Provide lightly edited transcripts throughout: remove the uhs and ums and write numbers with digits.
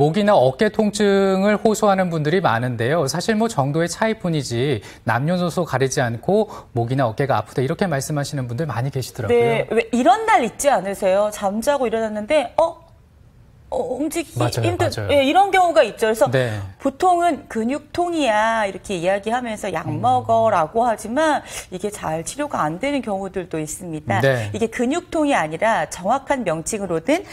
목이나 어깨 통증을 호소하는 분들이 많은데요. 사실 뭐 정도의 차이뿐이지 남녀노소 가리지 않고 목이나 어깨가 아프다 이렇게 말씀하시는 분들 많이 계시더라고요. 네, 왜 이런 날 있지 않으세요? 잠자고 일어났는데 움직이기 힘든 예, 이런 경우가 있죠. 그래서 네. 보통은 근육통이야 이렇게 이야기하면서 약 먹어라고 하지만 이게 잘 치료가 안 되는 경우들도 있습니다. 네. 이게 근육통이 아니라 정확한 명칭으로는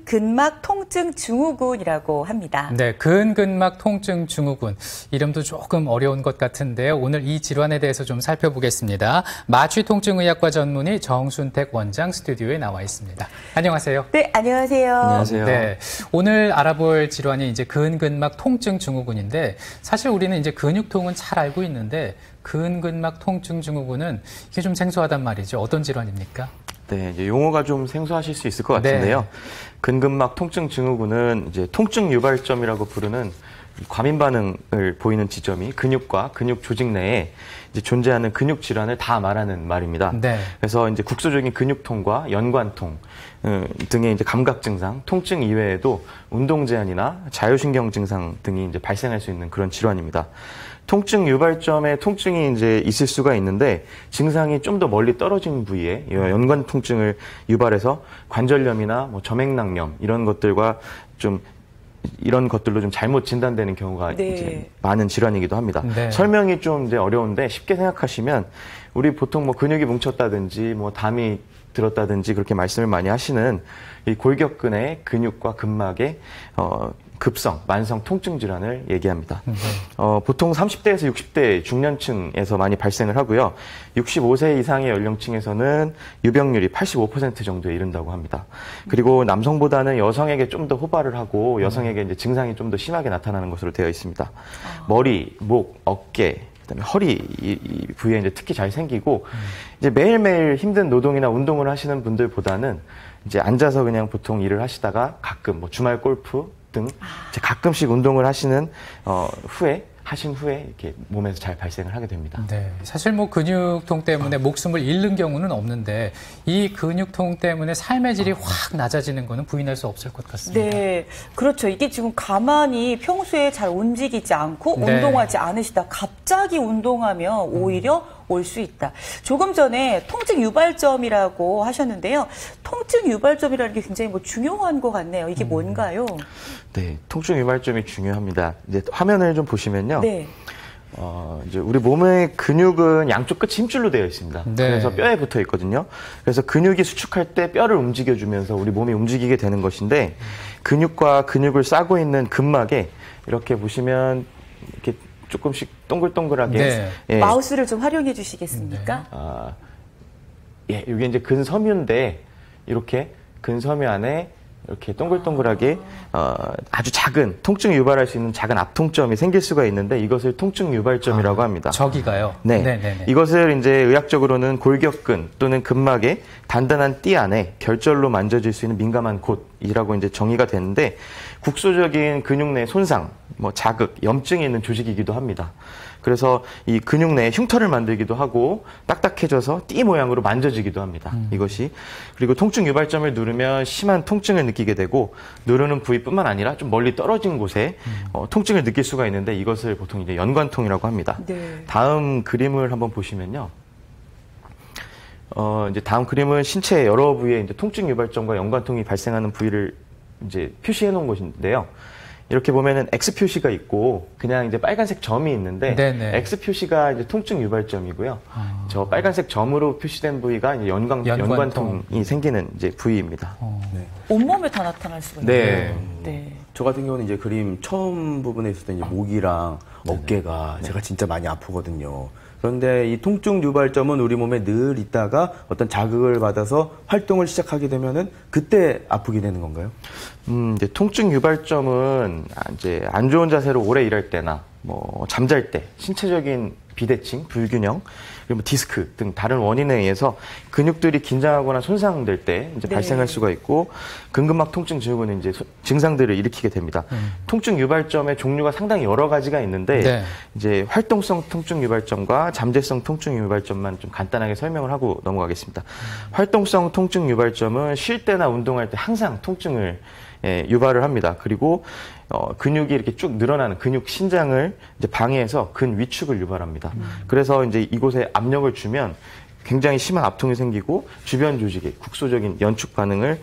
근막 통증 증후군이라고 합니다. 네, 근근막 통증 증후군. 이름도 조금 어려운 것 같은데요. 오늘 이 질환에 대해서 좀 살펴보겠습니다. 마취통증의학과 전문의 정순택 원장 스튜디오에 나와 있습니다. 안녕하세요. 네, 안녕하세요. 안녕하세요. 네, 오늘 알아볼 질환이 이제 근근막 통증 증후군인데 사실 우리는 이제 근육통은 잘 알고 있는데 근근막 통증 증후군은 이게 좀 생소하단 말이죠. 어떤 질환입니까? 네, 이제 용어가 좀 생소하실 수 있을 것 같은데요. 네. 근근막 통증 증후군은 이제 통증 유발점이라고 부르는 과민 반응을 보이는 지점이 근육과 근육 조직 내에 이제 존재하는 근육 질환을 다 말하는 말입니다. 네. 그래서 이제 국소적인 근육통과 연관통 등의 이제 감각 증상, 통증 이외에도 운동 제한이나 자율신경 증상 등이 이제 발생할 수 있는 그런 질환입니다. 통증 유발점에 통증이 이제 있을 수가 있는데 증상이 좀 더 멀리 떨어진 부위에 연관 통증을 유발해서 관절염이나 뭐 점액낭염 이런 것들과 좀 이런 것들로 좀 잘못 진단되는 경우가 네. 이제 많은 질환이기도 합니다. 네. 설명이 좀 이제 어려운데 쉽게 생각하시면 우리 보통 뭐 근육이 뭉쳤다든지 뭐 담이 들었다든지 그렇게 말씀을 많이 하시는 이 골격근의 근육과 근막의 급성, 만성 통증 질환을 얘기합니다. 보통 30대에서 60대 중년층에서 많이 발생을 하고요. 65세 이상의 연령층에서는 유병률이 85% 정도에 이른다고 합니다. 그리고 남성보다는 여성에게 좀 더 호발을 하고 여성에게 이제 증상이 좀 더 심하게 나타나는 것으로 되어 있습니다. 머리, 목, 어깨, 그다음에 허리 이 부위에 이제 특히 잘 생기고 이제 매일매일 힘든 노동이나 운동을 하시는 분들보다는 이제 앉아서 그냥 보통 일을 하시다가 가끔 뭐 주말 골프 등 이제 가끔씩 운동을 하시는 하신 후에 이렇게 몸에서 잘 발생을 하게 됩니다. 네, 사실 뭐 근육통 때문에 목숨을 잃는 경우는 없는데 이 근육통 때문에 삶의 질이 확 낮아지는 거는 부인할 수 없을 것 같습니다. 네, 그렇죠. 이게 지금 가만히 평소에 잘 움직이지 않고 네. 운동하지 않으시다 갑자기 운동하면 오히려 올 수 있다. 조금 전에 통증 유발점이라고 하셨는데요. 통증 유발점이라는 게 굉장히 뭐 중요한 것 같네요. 이게 뭔가요? 네, 통증 유발점이 중요합니다. 이제 화면을 좀 보시면요. 네. 이제 우리 몸의 근육은 양쪽 끝이 힘줄로 되어 있습니다. 네. 그래서 뼈에 붙어 있거든요. 그래서 근육이 수축할 때 뼈를 움직여주면서 우리 몸이 움직이게 되는 것인데 근육과 근육을 싸고 있는 근막에 이렇게 보시면 이렇게 조금씩 동글동글하게 네. 예, 마우스를 좀 활용해 주시겠습니까? 예, 이게 이제 근섬유인데 이렇게 근섬유 안에 이렇게 동글동글하게 아주 작은 통증을 유발할 수 있는 작은 압통점이 생길 수가 있는데 이것을 통증 유발점이라고 합니다. 저기가요? 네. 네네네. 이것을 이제 의학적으로는 골격근 또는 근막의 단단한 띠 안에 결절로 만져질 수 있는 민감한 곳이라고 이제 정의가 되는데 국소적인 근육 내 손상, 뭐 자극, 염증이 있는 조직이기도 합니다. 그래서 이 근육 내에 흉터를 만들기도 하고 딱딱해져서 띠 모양으로 만져지기도 합니다. 이것이. 그리고 통증 유발점을 누르면 심한 통증을 느끼게 되고 누르는 부위뿐만 아니라 좀 멀리 떨어진 곳에 통증을 느낄 수가 있는데 이것을 보통 이제 연관통이라고 합니다. 네. 다음 그림을 한번 보시면요. 이제 다음 그림은 신체 여러 부위에 이제 통증 유발점과 연관통이 발생하는 부위를 이제 표시해 놓은 것인데요. 이렇게 보면은 X 표시가 있고 그냥 이제 빨간색 점이 있는데 네네. X 표시가 이제 통증 유발점이고요. 저 빨간색 점으로 표시된 부위가 이제 연관통이 생기는 이제 부위입니다. 네. 온몸에 다 나타날 수가 있네요. 네. 네. 저 같은 경우는 이제 그림 처음 부분에 있을 때 이제 목이랑 어깨가 제가 진짜 많이 아프거든요. 그런데 이 통증 유발점은 우리 몸에 늘 있다가 어떤 자극을 받아서 활동을 시작하게 되면은 그때 아프게 되는 건가요? 이제 통증 유발점은 이제 안 좋은 자세로 오래 일할 때나 뭐 잠잘 때 신체적인 비대칭, 불균형, 그리고 뭐 디스크 등 다른 원인에 의해서 근육들이 긴장하거나 손상될 때 이제 네. 발생할 수가 있고 근근막 통증 증후군은 이제 증상들을 일으키게 됩니다. 통증 유발점의 종류가 상당히 여러 가지가 있는데 네. 이제 활동성 통증 유발점과 잠재성 통증 유발점만 좀 간단하게 설명을 하고 넘어가겠습니다. 활동성 통증 유발점은 쉴 때나 운동할 때 항상 통증을 유발을 합니다. 그리고 근육이 이렇게 쭉 늘어나는 근육 신장을 이제 방해해서 근 위축을 유발합니다. 그래서 이제 이곳에 압력을 주면 굉장히 심한 압통이 생기고 주변 조직에 국소적인 연축 반응을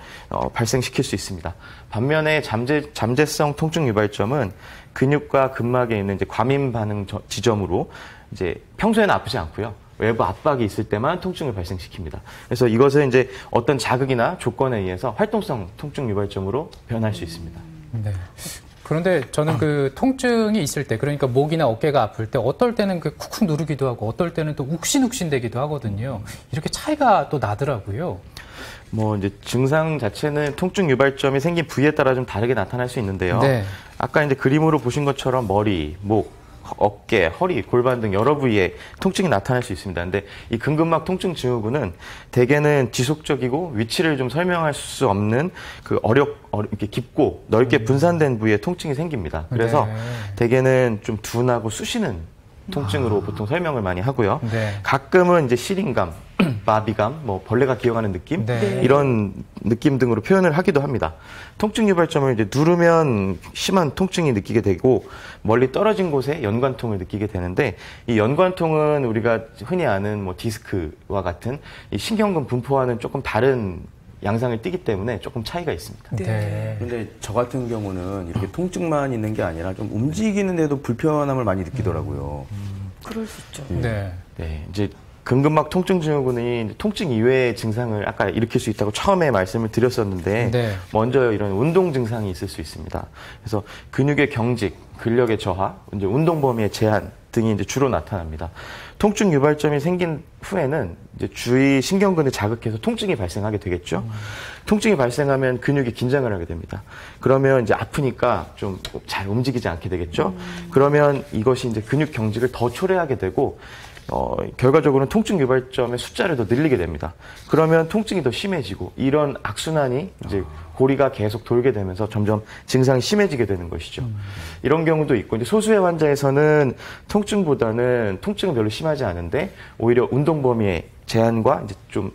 발생시킬 수 있습니다. 반면에 잠재성 통증 유발점은 근육과 근막에 있는 이제 과민 반응 지점으로 이제 평소에는 아프지 않고요. 외부 압박이 있을 때만 통증을 발생시킵니다. 그래서 이것은 이제 어떤 자극이나 조건에 의해서 활동성 통증 유발점으로 변할 수 있습니다. 네. 그런데 저는 그 통증이 있을 때, 그러니까 목이나 어깨가 아플 때 어떨 때는 그 쿡쿡 누르기도 하고 어떨 때는 또 욱신욱신되기도 하거든요. 이렇게 차이가 또 나더라고요. 뭐 이제 증상 자체는 통증 유발점이 생긴 부위에 따라 좀 다르게 나타날 수 있는데요. 네. 아까 이제 그림으로 보신 것처럼 머리, 목, 어깨, 허리, 골반 등 여러 부위에 통증이 나타날 수 있습니다. 근데 이 근근막 통증 증후군은 대개는 지속적이고 위치를 좀 설명할 수 없는 그 이렇게 깊고 넓게 분산된 부위에 통증이 생깁니다. 그래서 네. 대개는 좀 둔하고 쑤시는 통증으로 보통 설명을 많이 하고요. 네. 가끔은 이제 시린감, 마비감, 뭐 벌레가 기어가는 느낌 네. 이런 느낌 등으로 표현을 하기도 합니다. 통증 유발점을 이제 누르면 심한 통증이 느끼게 되고 멀리 떨어진 곳에 연관통을 느끼게 되는데 이 연관통은 우리가 흔히 아는 뭐 디스크와 같은 이 신경근 분포와는 조금 다른 양상을 띠기 때문에 조금 차이가 있습니다. 네. 근데 저 같은 경우는 이렇게 통증만 있는 게 아니라 좀 움직이는데도 불편함을 많이 느끼더라고요. 그럴 수 있죠. 네. 네, 이제 근근막 통증 증후군이 통증 이외의 증상을 아까 일으킬 수 있다고 처음에 말씀을 드렸었는데 네. 먼저 이런 운동 증상이 있을 수 있습니다. 그래서 근육의 경직, 근력의 저하, 이제 운동 범위의 제한 등이 이제 주로 나타납니다. 통증 유발점이 생긴 후에는 이제 주위 신경근을 자극해서 통증이 발생하게 되겠죠. 통증이 발생하면 근육이 긴장을 하게 됩니다. 그러면 이제 아프니까 좀 잘 움직이지 않게 되겠죠. 그러면 이것이 이제 근육 경직을 더 초래하게 되고 결과적으로는 통증 유발점의 숫자를 더 늘리게 됩니다. 그러면 통증이 더 심해지고 이런 악순환이 이제 고리가 계속 돌게 되면서 점점 증상이 심해지게 되는 것이죠. 이런 경우도 있고 이제 소수의 환자에서는 통증보다는 통증은 별로 심하지 않은데 오히려 운동 범위의 제한과 이제 좀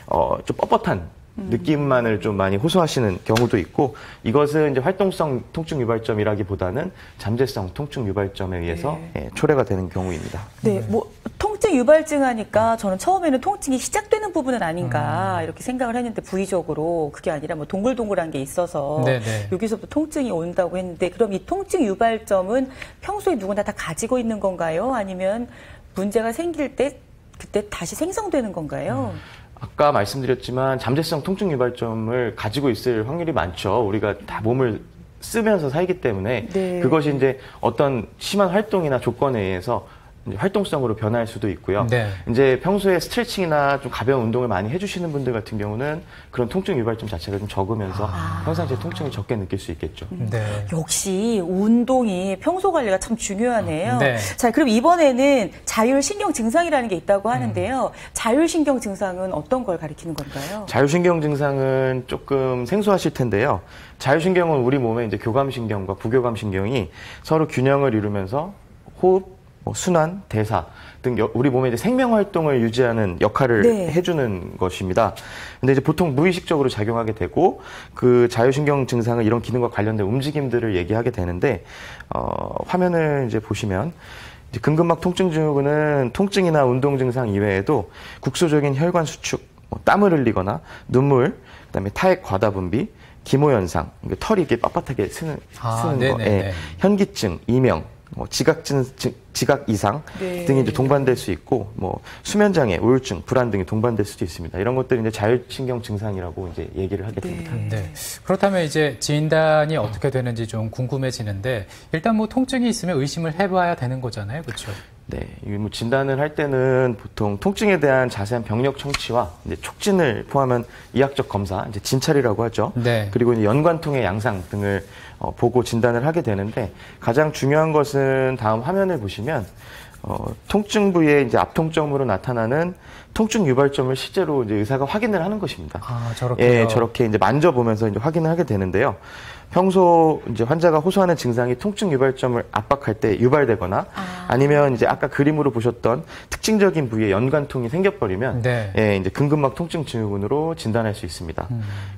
뻣뻣한 느낌만을 좀 많이 호소하시는 경우도 있고 이것은 이제 활동성 통증 유발점이라기보다는 잠재성 통증 유발점에 의해서 초래가 되는 경우입니다. 네, 뭐 통증 유발증 하니까 저는 처음에는 통증이 시작되는 부분은 아닌가 이렇게 생각을 했는데 부위적으로 그게 아니라 뭐 동글동글한 게 있어서 네네. 여기서부터 통증이 온다고 했는데 그럼 이 통증 유발점은 평소에 누구나 다 가지고 있는 건가요? 아니면 문제가 생길 때 그때 다시 생성되는 건가요? 아까 말씀드렸지만 잠재성 통증 유발점을 가지고 있을 확률이 많죠. 우리가 다 몸을 쓰면서 살기 때문에 네. 그것이 이제 어떤 심한 활동이나 조건에 의해서 이제 활동성으로 변할 수도 있고요. 네. 이제 평소에 스트레칭이나 좀 가벼운 운동을 많이 해주시는 분들 같은 경우는 그런 통증 유발점 자체가 좀 적으면서 평상시에 통증을 적게 느낄 수 있겠죠. 네. 역시 운동이 평소 관리가 참 중요하네요. 네. 자, 그럼 이번에는 자율신경 증상이라는 게 있다고 하는데요. 자율신경 증상은 어떤 걸 가리키는 건가요? 자율신경 증상은 조금 생소하실 텐데요. 자율신경은 우리 몸의 이제 교감신경과 부교감신경이 서로 균형을 이루면서 호흡, 순환, 대사 등 우리 몸의 이제 생명 활동을 유지하는 역할을 네. 해주는 것입니다. 근데 이제 보통 무의식적으로 작용하게 되고 그 자율신경 증상은 이런 기능과 관련된 움직임들을 얘기하게 되는데 화면을 이제 보시면 이제 근근막 통증 증후군은 통증이나 운동 증상 이외에도 국소적인 혈관 수축, 땀을 흘리거나 눈물, 그다음에 타액 과다 분비, 기모 현상, 털이 이렇게 빳빳하게 쓰는 거, 현기증, 이명, 지각 이상 네. 등이 이제 동반될 수 있고, 수면 장애, 우울증, 불안 등이 동반될 수도 있습니다. 이런 것들이 이제 자율신경 증상이라고 이제 얘기를 하게 됩니다. 네. 그렇다면 이제 진단이 어떻게 되는지 좀 궁금해지는데, 일단 뭐 통증이 있으면 의심을 해봐야 되는 거잖아요, 그렇죠? 네, 뭐 진단을 할 때는 보통 통증에 대한 자세한 병력 청취와 이제 촉진을 포함한 이학적 검사, 이제 진찰이라고 하죠. 네. 그리고 이제 연관통의 양상 등을 보고 진단을 하게 되는데 가장 중요한 것은 다음 화면을 보시면 통증 부위에 이제 압통점으로 나타나는 통증 유발점을 실제로 이제 의사가 확인을 하는 것입니다. 아, 저렇게요? 예, 저렇게 이제 만져보면서 이제 확인을 하게 되는데요. 평소 이제 환자가 호소하는 증상이 통증 유발점을 압박할 때 유발되거나 아니면 이제 아까 그림으로 보셨던 특징적인 부위에 연관통이 생겨버리면 네. 예, 이제 근근막 통증 증후군으로 진단할 수 있습니다.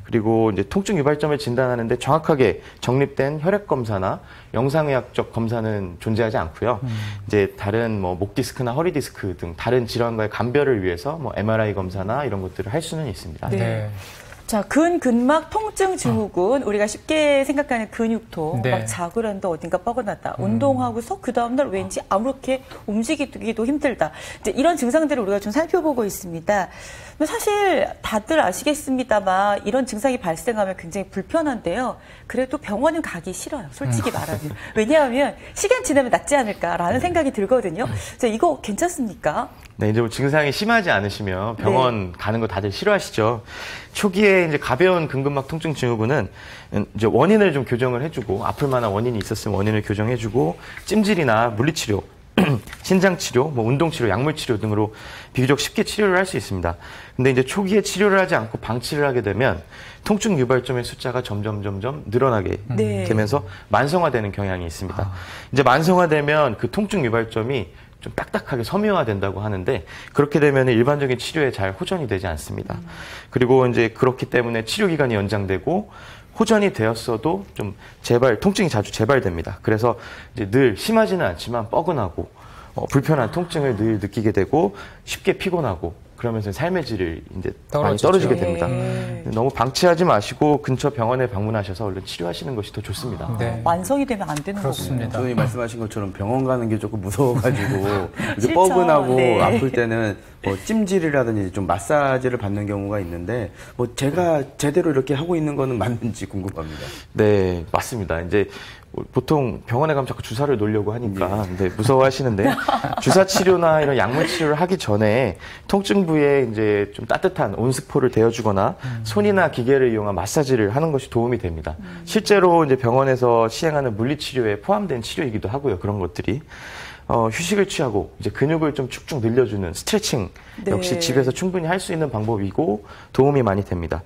그리고 이제 통증 유발점을 진단하는데 정확하게 정립된 혈액 검사나 영상의학적 검사는 존재하지 않고요. 이제 다른 뭐 목 디스크나 허리 디스크 등 다른 질환과의 감별을 위해서 뭐 MRI 검사나 이런 것들을 할 수는 있습니다. 네. 자, 근근막 통증 증후군, 우리가 쉽게 생각하는 근육통, 네. 막 자그란데 어딘가 뻐근하다. 운동하고서 그 다음날 왠지 아무렇게 움직이기도 힘들다. 이제 이런 증상들을 우리가 좀 살펴보고 있습니다. 사실 다들 아시겠습니다만 이런 증상이 발생하면 굉장히 불편한데요. 그래도 병원은 가기 싫어요. 솔직히 말하면. 왜냐하면 시간 지나면 낫지 않을까라는 생각이 들거든요. 자, 이거 괜찮습니까? 네, 이제 뭐 증상이 심하지 않으시면 병원 가는 거 다들 싫어하시죠. 초기에 이제 가벼운 근근막 통증 증후군은 이제 원인을 좀 교정을 해주고 아플 만한 원인이 있었으면 원인을 교정해주고 찜질이나 물리치료, 신장치료, 뭐 운동치료, 약물치료 등으로 비교적 쉽게 치료를 할 수 있습니다. 근데 이제 초기에 치료를 하지 않고 방치를 하게 되면 통증 유발점의 숫자가 점점 늘어나게 되면서 만성화되는 경향이 있습니다. 이제 만성화되면 그 통증 유발점이 좀 딱딱하게 섬유화된다고 하는데 그렇게 되면 일반적인 치료에 잘 호전이 되지 않습니다. 그리고 이제 그렇기 때문에 치료 기간이 연장되고 호전이 되었어도 좀 통증이 자주 재발됩니다. 그래서 이제 늘 심하지는 않지만 뻐근하고 불편한 통증을 늘 느끼게 되고 쉽게 피곤하고 그러면서 삶의 질이 이제 많이 떨어지게 됩니다. 너무 방치하지 마시고 근처 병원에 방문하셔서 얼른 치료하시는 것이 더 좋습니다. 네. 완성이 되면 안 되는 그렇습니다. 거군요. 선생님이 말씀하신 것처럼 병원 가는 게 조금 무서워가지고 이게 싫죠. 뻐근하고 네. 아플 때는 뭐 찜질이라든지 좀 마사지를 받는 경우가 있는데 뭐 제가 제대로 이렇게 하고 있는 거는 맞는지 궁금합니다. 네, 맞습니다. 이제 보통 병원에 가면 자꾸 주사를 놓으려고 하니까 네, 무서워하시는데 주사 치료나 이런 약물 치료를 하기 전에 통증 부위에 이제 좀 따뜻한 온스포를 대어주거나 손이나 기계를 이용한 마사지를 하는 것이 도움이 됩니다. 실제로 이제 병원에서 시행하는 물리치료에 포함된 치료이기도 하고요. 그런 것들이. 휴식을 취하고 이제 근육을 좀 축축 늘려주는 스트레칭 역시 네. 집에서 충분히 할 수 있는 방법이고 도움이 많이 됩니다.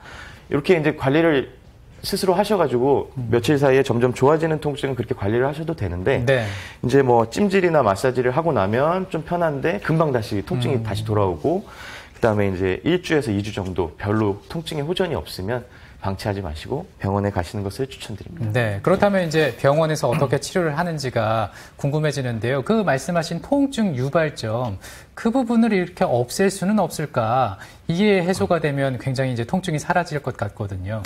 이렇게 이제 관리를 스스로 하셔가지고 며칠 사이에 점점 좋아지는 통증은 그렇게 관리를 하셔도 되는데 네. 이제 뭐 찜질이나 마사지를 하고 나면 좀 편한데 금방 다시 통증이 다시 돌아오고 그다음에 이제 1주에서 2주 정도 별로 통증에 호전이 없으면 방치하지 마시고 병원에 가시는 것을 추천드립니다. 네. 그렇다면 이제 병원에서 어떻게 치료를 하는지가 궁금해지는데요. 그 말씀하신 통증 유발점, 그 부분을 이렇게 없앨 수는 없을까? 이게 해소가 되면 굉장히 이제 통증이 사라질 것 같거든요.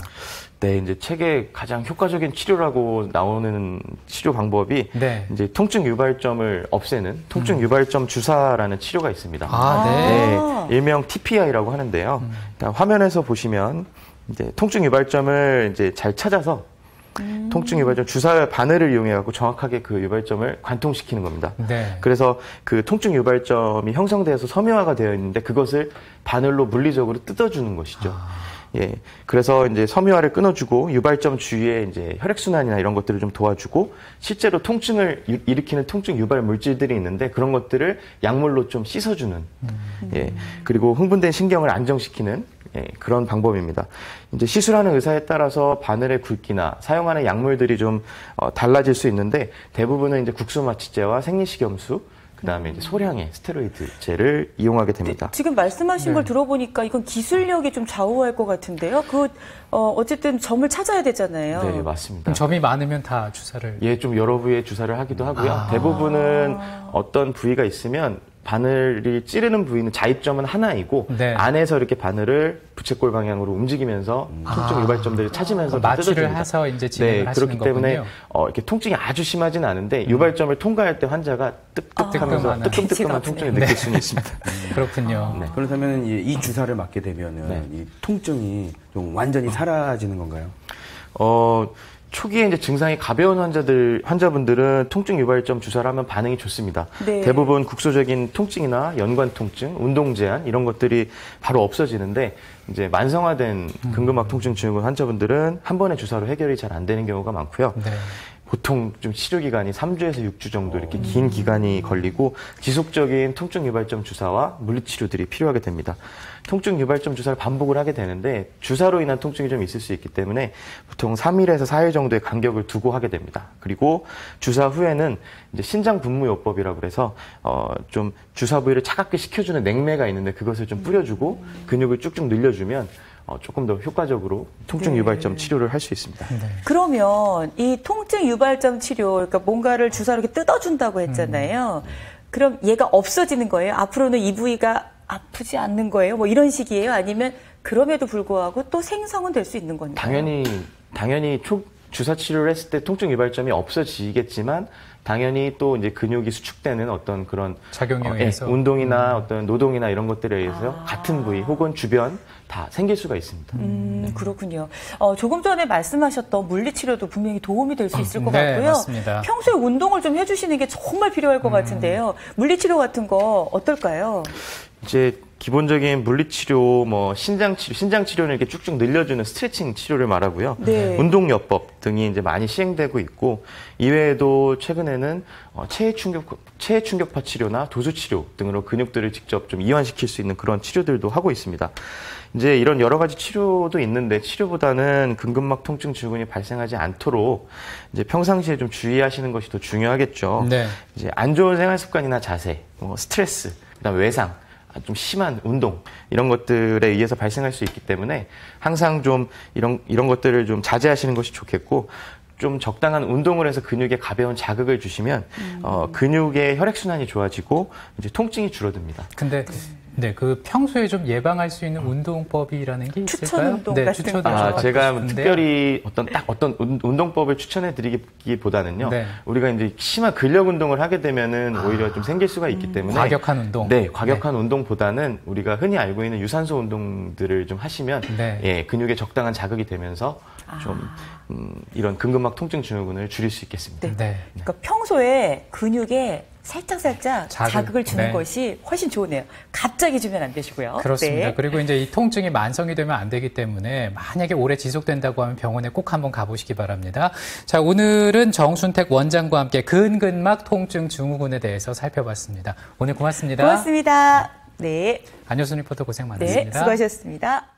네, 이제 책에 가장 효과적인 치료라고 나오는 치료 방법이 네. 이제 통증 유발점을 없애는 통증 유발점 주사라는 치료가 있습니다. 아, 네. 네, 일명 TPI라고 하는데요. 그러니까 화면에서 보시면 이제 통증 유발점을 이제 잘 찾아서 통증 유발점 주사 바늘을 이용해 갖고 정확하게 그 유발점을 관통시키는 겁니다. 네. 그래서 그 통증 유발점이 형성돼서 섬유화가 되어 있는데 그것을 바늘로 물리적으로 뜯어주는 것이죠. 예. 그래서 이제 섬유화를 끊어주고 유발점 주위에 이제 혈액순환이나 이런 것들을 좀 도와주고 실제로 통증을 일으키는 통증 유발 물질들이 있는데 그런 것들을 약물로 좀 씻어주는 예. 그리고 흥분된 신경을 안정시키는 예, 그런 방법입니다. 이제 시술하는 의사에 따라서 바늘의 굵기나 사용하는 약물들이 좀 달라질 수 있는데 대부분은 이제 국소마취제와 생리식염수 그다음에 이제 소량의 스테로이드제를 이용하게 됩니다. 지금 말씀하신 걸 들어보니까 이건 기술력이 좀 좌우할 것 같은데요. 어쨌든 점을 찾아야 되잖아요. 네, 맞습니다. 그럼 점이 많으면 다 주사를. 예, 좀 여러 부위에 주사를 하기도 하고요. 대부분은 어떤 부위가 있으면 바늘이 찌르는 부위는 자입점은 하나이고 네. 안에서 이렇게 바늘을 부채꼴 방향으로 움직이면서 통증 유발점들을 찾으면서 마취를 뜯어줍니다. 해서 이제 진행을 하시는 그렇기 때문에 거군요. 이렇게 통증이 아주 심하지는 않은데 유발점을 통과할 때 환자가 뜨끔뜨끔하면서 뜨끔뜨끔한 통증을 느낄 수는 있습니다. 그렇군요. 네. 그렇다면 이 주사를 맞게 되면은 이 통증이 좀 완전히 사라지는 건가요? 초기에 이제 증상이 가벼운 환자분들은 통증 유발점 주사를 하면 반응이 좋습니다. 네. 대부분 국소적인 통증이나 연관 통증, 운동 제한 이런 것들이 바로 없어지는데 이제 만성화된 근근막 통증 증후군 환자분들은 한 번의 주사로 해결이 잘 안 되는 경우가 많고요. 네. 보통 좀 치료 기간이 3주에서 6주 정도 이렇게 긴 기간이 걸리고 지속적인 통증 유발점 주사와 물리치료들이 필요하게 됩니다. 통증 유발점 주사를 반복을 하게 되는데 주사로 인한 통증이 좀 있을 수 있기 때문에 보통 3일에서 4일 정도의 간격을 두고 하게 됩니다. 그리고 주사 후에는 이제 신장 분무요법이라고 그래서 좀 주사 부위를 차갑게 식혀주는 냉매가 있는데 그것을 좀 뿌려주고 근육을 쭉쭉 늘려주면 조금 더 효과적으로 통증 유발점 치료를 할 수 있습니다. 그러면 이 통증 유발점 치료, 그러니까 뭔가를 주사로 이렇게 뜯어준다고 했잖아요. 그럼 얘가 없어지는 거예요? 앞으로는 이 부위가 아프지 않는 거예요? 뭐 이런 식이에요? 아니면 그럼에도 불구하고 또 생성은 될 수 있는 건가요? 당연히 주사 치료를 했을 때 통증 유발점이 없어지겠지만 당연히 또 이제 근육이 수축되는 어떤 그런 작용에 의해서 운동이나 어떤 노동이나 이런 것들에 의해서 같은 부위 혹은 주변 다 생길 수가 있습니다. 그렇군요. 조금 전에 말씀하셨던 물리치료도 분명히 도움이 될 수 있을 것 네, 같고요. 맞습니다. 평소에 운동을 좀 해주시는 게 정말 필요할 것 같은데요. 물리치료 같은 거 어떨까요? 이제 기본적인 물리치료, 신장치료는 이렇게 쭉쭉 늘려주는 스트레칭 치료를 말하고요. 네. 운동요법 등이 이제 많이 시행되고 있고, 이외에도 최근에는 체해 충격파 치료나 도수치료 등으로 근육들을 직접 좀 이완시킬 수 있는 그런 치료들도 하고 있습니다. 이제 이런 여러 가지 치료도 있는데 치료보다는 근근막 통증 증후군이 발생하지 않도록 이제 평상시에 좀 주의하시는 것이 더 중요하겠죠. 네. 이제 안 좋은 생활 습관이나 자세, 스트레스, 그다음 외상, 좀 심한 운동 이런 것들에 의해서 발생할 수 있기 때문에 항상 좀 이런 것들을 좀 자제하시는 것이 좋겠고 좀 적당한 운동을 해서 근육에 가벼운 자극을 주시면 근육의 혈액순환이 좋아지고 이제 통증이 줄어듭니다. 근데 그 평소에 좀 예방할 수 있는 운동법이라는 게 있을까요? 추천 운동 같은 추천 거. 제가 특별히 어떤 운동법을 추천해 드리기보다는요. 네. 우리가 이제 심한 근력 운동을 하게 되면은 오히려 좀 생길 수가 있기 때문에 과격한 운동. 네, 과격한 운동보다는 우리가 흔히 알고 있는 유산소 운동들을 좀 하시면 근육에 적당한 자극이 되면서 좀 이런 근근막 통증 증후군을 줄일 수 있겠습니다. 네. 그러니까 평소에 근육에 살짝 자극을 주는 것이 훨씬 좋으네요. 갑자기 주면 안 되시고요. 그렇습니다. 그리고 이제 이 통증이 만성이 되면 안 되기 때문에 만약에 오래 지속된다고 하면 병원에 꼭 한번 가보시기 바랍니다. 자, 오늘은 정순택 원장과 함께 근근막 통증 증후군에 대해서 살펴봤습니다. 오늘 고맙습니다. 고맙습니다. 네. 안효순 리포터 고생 많으셨습니다. 네, 수고하셨습니다.